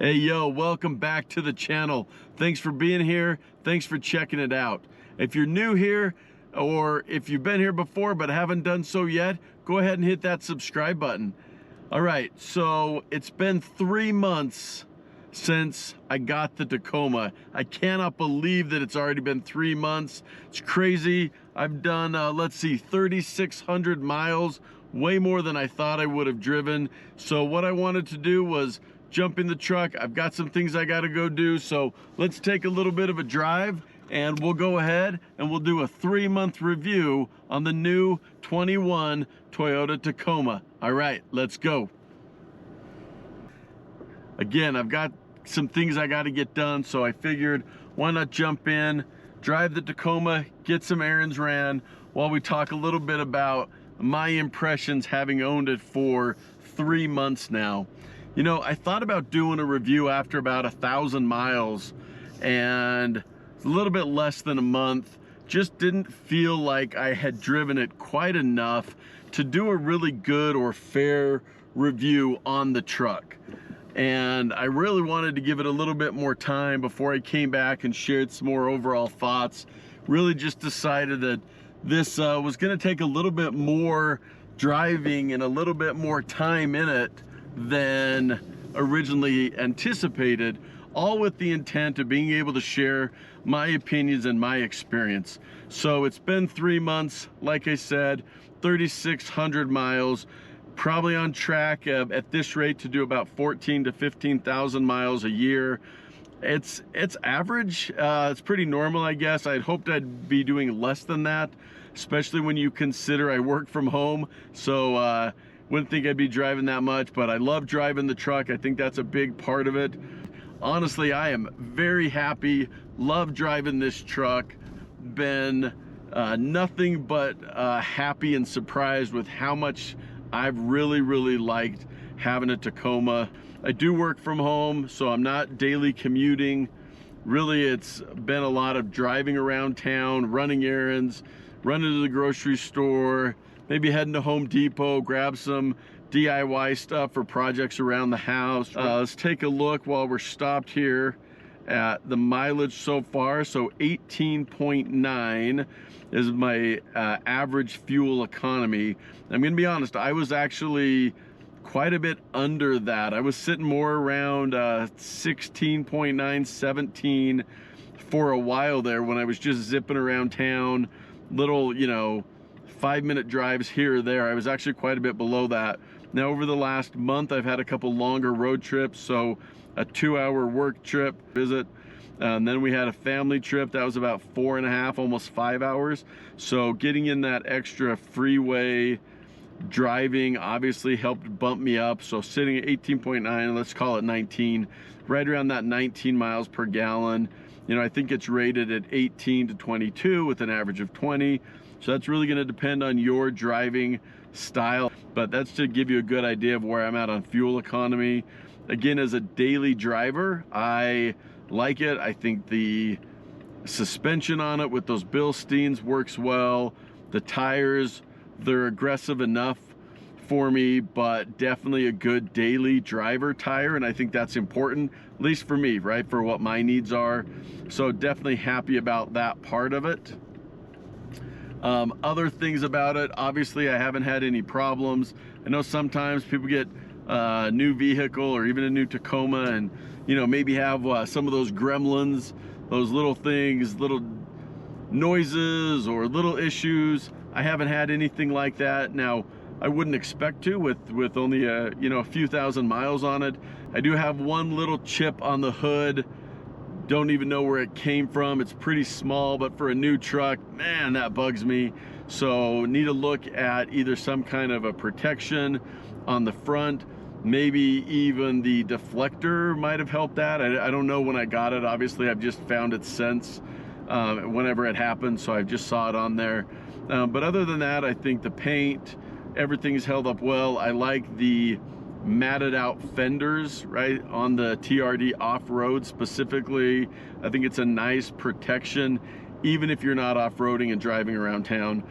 Hey yo, welcome back to the channel. Thanks for being here. Thanks for checking it out. If you're new here, or if you've been here before but haven't done so yet, go ahead and hit that subscribe button. All right, so it's been 3 months since I got the Tacoma. I cannot believe that it's already been 3 months. It's crazy. I've done, let's see, 3,600 miles, way more than I thought I would have driven. So what I wanted to do was jump in the truck. I've got some things I got to go do, so let's take a little bit of a drive and we'll go ahead and we'll do a 3-month review on the new 21 Toyota Tacoma. All right, let's go. Again, I've got some things I got to get done, so I figured why not jump in, drive the Tacoma, get some errands ran while we talk a little bit about my impressions having owned it for 3 months now. You know, I thought about doing a review after about 1,000 miles and a little bit less than a month. Just didn't feel like I had driven it quite enough to do a really good or fair review on the truck. And I really wanted to give it a little bit more time before I came back and shared some more overall thoughts. Really just decided that this was going to take a little bit more driving and a little bit more time in it than originally anticipated, all with the intent of being able to share my opinions and my experience. So it's been 3 months, like I said, 3,600 miles, probably on track at this rate to do about 14 to 15,000 miles a year. It's average. It's pretty normal, I guess. I'd hoped I'd be doing less than that, especially when you consider I work from home. So wouldn't think I'd be driving that much, but I love driving the truck. I think that's a big part of it. Honestly, I am very happy. Love driving this truck. Been nothing but happy and surprised with how much I've really liked having a Tacoma. I do work from home, so I'm not daily commuting. Really, it's been a lot of driving around town, running errands, running to the grocery store, maybe heading to Home Depot, grab some DIY stuff for projects around the house. Let's take a look while we're stopped here at the mileage so far. So 18.9 is my average fuel economy. I'm gonna be honest, I was actually quite a bit under that. I was sitting more around 16.9, 17 for a while there when I was just zipping around town, little, you know, 5-minute drives here or there. I was actually quite a bit below that. Now over the last month, I've had a couple longer road trips. So a 2-hour work trip visit, and then we had a family trip that was about 4.5, almost 5 hours. So getting in that extra freeway driving obviously helped bump me up. So sitting at 18.9, let's call it 19, right around that 19 miles per gallon. You know, I think it's rated at 18 to 22 with an average of 20. So that's really going to depend on your driving style, but that's to give you a good idea of where I'm at on fuel economy. Again, as a daily driver, I like it. I think the suspension on it with those Bilsteins works well. The tires, they're aggressive enough for me, but definitely a good daily driver tire, and I think that's important, at least for me, right, for what my needs are. So definitely happy about that part of it. Other things about it, obviously I haven't had any problems. I know sometimes people get a new vehicle or even a new Tacoma and, you know, maybe have some of those gremlins, those little things, little noises or little issues. I haven't had anything like that. Now, I wouldn't expect to with only you know, a few thousand miles on it. I do have one little chip on the hood. Don't even know where it came from. It's pretty small, but for a new truck, man, that bugs me. So need to look at either some kind of a protection on the front, maybe even the deflector might have helped that. I don't know when I got it. Obviously, I've just found it since whenever it happened, so I just saw it on there. But other than that, I think the paint, everything's held up well. I like the matted out fenders right on the TRD Off-Road specifically. I think it's a nice protection even if you're not off-roading and driving around town.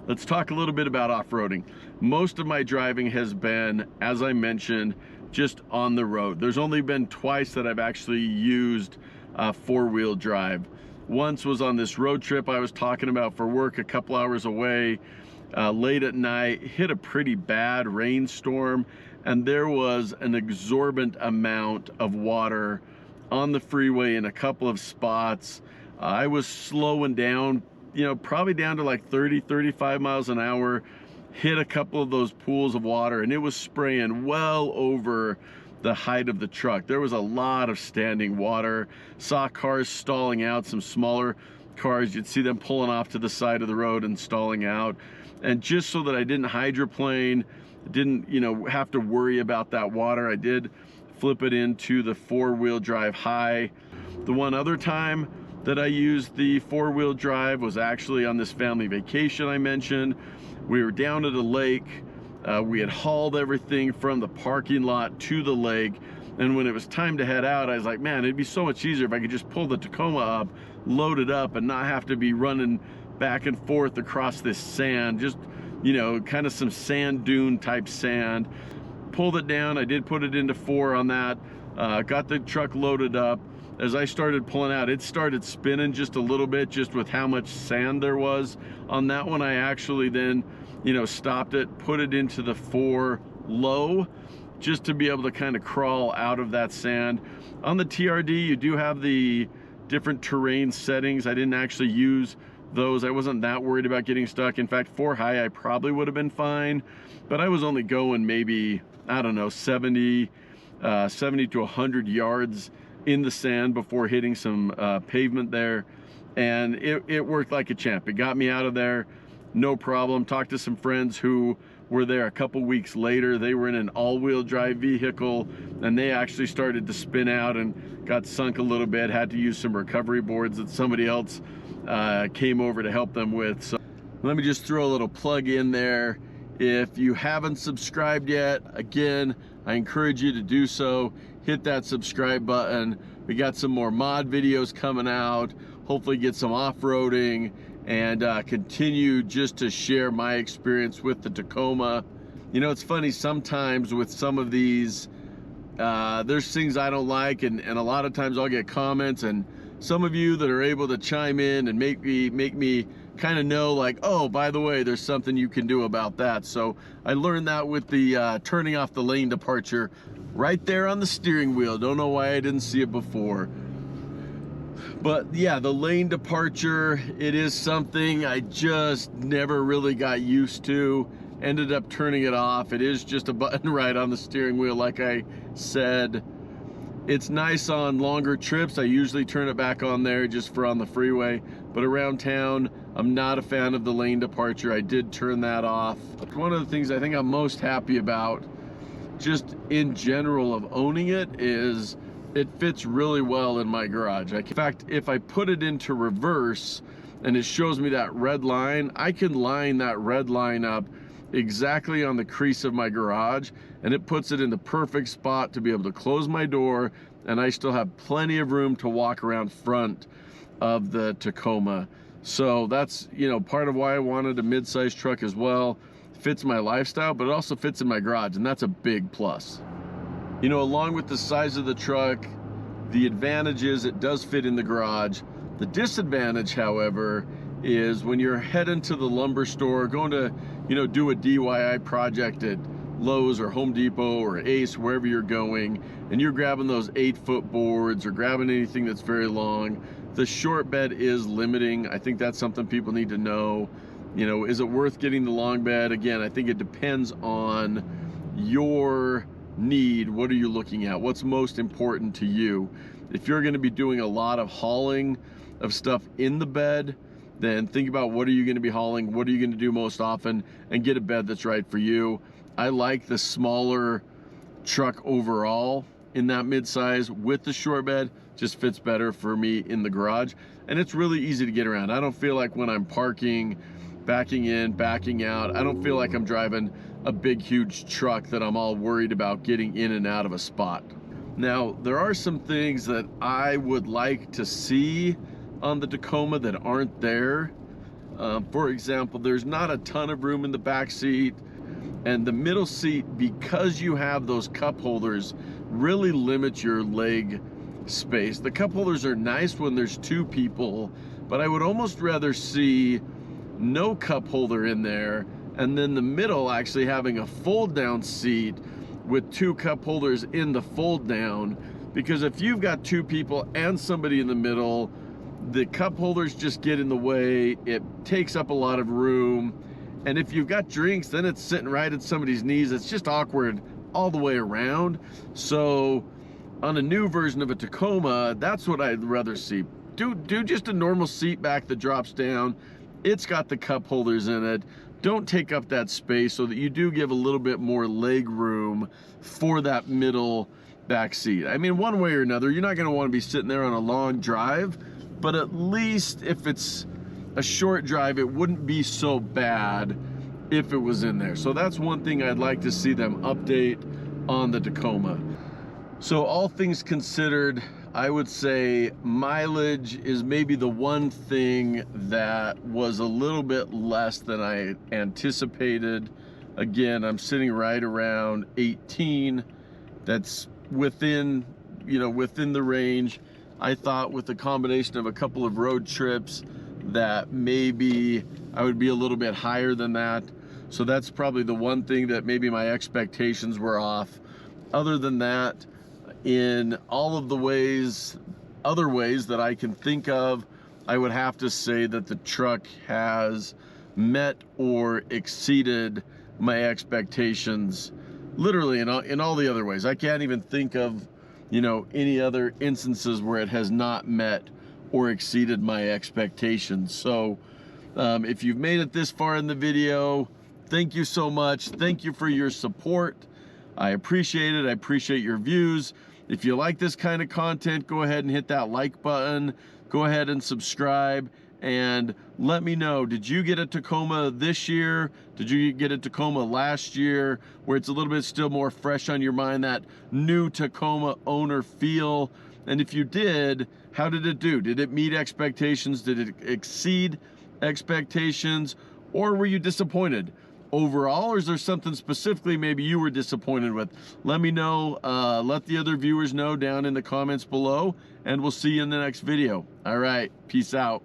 Let's talk a little bit about off-roading. Most of my driving has been, as I mentioned, just on the road. There's only been twice that I've actually used four-wheel drive. Once was on this road trip I was talking about for work a couple hours away, late at night, hit a pretty bad rainstorm, and there was an exorbitant amount of water on the freeway in a couple of spots. I was slowing down, you know, probably down to like 30-35 miles an hour, hit a couple of those pools of water, and it was spraying well over the height of the truck. There was a lot of standing water. Saw cars stalling out, some smaller cars, you'd see them pulling off to the side of the road and stalling out. And just so that I didn't hydroplane, didn't, you know, have to worry about that water, I did flip it into the four-wheel drive high. The one other time that I used the four-wheel drive was actually on this family vacation I mentioned. We were down at a lake. We had hauled everything from the parking lot to the lake, and when it was time to head out, I was like, man, it'd be so much easier if I could just pull the Tacoma up, load it up, and not have to be running back and forth across this sand. Just, you know, kind of some sand dune type sand. Pulled it down. I did put it into 4 on that. Got the truck loaded up. As I started pulling out, it started spinning just a little bit, just with how much sand there was on that one. I actually then, you know, stopped it, put it into the 4 low, just to be able to kind of crawl out of that sand. On the TRD, you do have the different terrain settings. I didn't actually use those. I wasn't that worried about getting stuck. In fact, 4 high, I probably would have been fine, but I was only going maybe, I don't know, 70 to 100 yards in the sand before hitting some pavement there, and it worked like a champ. It got me out of there, no problem. Talked to some friends who were there a couple weeks later. They were in an all-wheel drive vehicle, and they actually started to spin out and got sunk a little bit, had to use some recovery boards that somebody else came over to help them with. So let me just throw a little plug in there. If you haven't subscribed yet, again, I encourage you to do so. Hit that subscribe button. We got some more mod videos coming out, hopefully get some off-roading, and continue just to share my experience with the Tacoma. You know, it's funny, sometimes with some of these, there's things I don't like, and a lot of times I'll get comments, and some of you that are able to chime in and make me kind of know, like, oh, by the way, there's something you can do about that. So I learned that with the turning off the lane departure right there on the steering wheel. Don't know why I didn't see it before. But yeah, the lane departure, it is something I just never really got used to. Ended up turning it off. It is just a button right on the steering wheel, like I said. It's nice on longer trips. I usually turn it back on there just for on the freeway, but around town, I'm not a fan of the lane departure. I did turn that off. One of the things I think I'm most happy about, just in general of owning it, is it fits really well in my garage. In fact, if I put it into reverse and it shows me that red line, I can line that red line up exactly on the crease of my garage, and it puts it in the perfect spot to be able to close my door, and I still have plenty of room to walk around front of the Tacoma. So that's, you know, part of why I wanted a mid-size truck as well. Fits my lifestyle, but it also fits in my garage, and that's a big plus. You know, along with the size of the truck, the advantage is it does fit in the garage. The disadvantage, however, is when you're heading to the lumber store, going to, you know, do a DIY project at Lowe's or Home Depot or Ace, wherever you're going, and you're grabbing those 8-foot boards or grabbing anything that's very long, the short bed is limiting. I think that's something people need to know. You know, is it worth getting the long bed? Again, I think it depends on your need. What are you looking at? What's most important to you? If you're going to be doing a lot of hauling of stuff in the bed, then think about what are you going to be hauling, what are you going to do most often, and get a bed that's right for you. I like the smaller truck overall in that midsize with the short bed. Just fits better for me in the garage, and it's really easy to get around. I don't feel like when I'm parking, backing in, backing out, I don't feel like I'm driving a big huge truck that I'm all worried about getting in and out of a spot. Now, there are some things that I would like to see on the Tacoma that aren't there. For example, there's not a ton of room in the back seat. And the middle seat, because you have those cup holders, really limits your leg space. The cup holders are nice when there's two people, but I would almost rather see no cup holder in there, and then the middle actually having a fold down seat with two cup holders in the fold down. Because if you've got two people and somebody in the middle, the cup holders just get in the way. It takes up a lot of room. And if you've got drinks, then it's sitting right at somebody's knees. It's just awkward all the way around. So on a new version of a Tacoma, that's what I'd rather see. Do just a normal seat back that drops down. It's got the cup holders in it. Don't take up that space, so that you do give a little bit more leg room for that middle back seat. I mean, one way or another, you're not gonna wanna be sitting there on a long drive, but at least if it's a short drive, it wouldn't be so bad if it was in there. So that's one thing I'd like to see them update on the Tacoma. So all things considered, I would say mileage is maybe the one thing that was a little bit less than I anticipated. Again, I'm sitting right around 18. That's within, within the range. I thought with the combination of a couple of road trips that maybe I would be a little bit higher than that. So that's probably the one thing that maybe my expectations were off. Other than that, in all of the other ways that I can think of, I would have to say that the truck has met or exceeded my expectations, literally in all the other ways. I can't even think of, any other instances where it has not met or exceeded my expectations. So if you've made it this far in the video, thank you so much. Thank you for your support. I appreciate it. I appreciate your views. If you like this kind of content, go ahead and hit that like button. Go ahead and subscribe, and let me know, did you get a Tacoma this year? Did you get a Tacoma last year, where it's a little bit still more fresh on your mind, that new Tacoma owner feel? And if you did, how did it do? Did it meet expectations? Did it exceed expectations? Or were you disappointed overall? Or is there something specifically maybe you were disappointed with? Let me know. Let the other viewers know down in the comments below, and we'll see you in the next video. All right, peace out.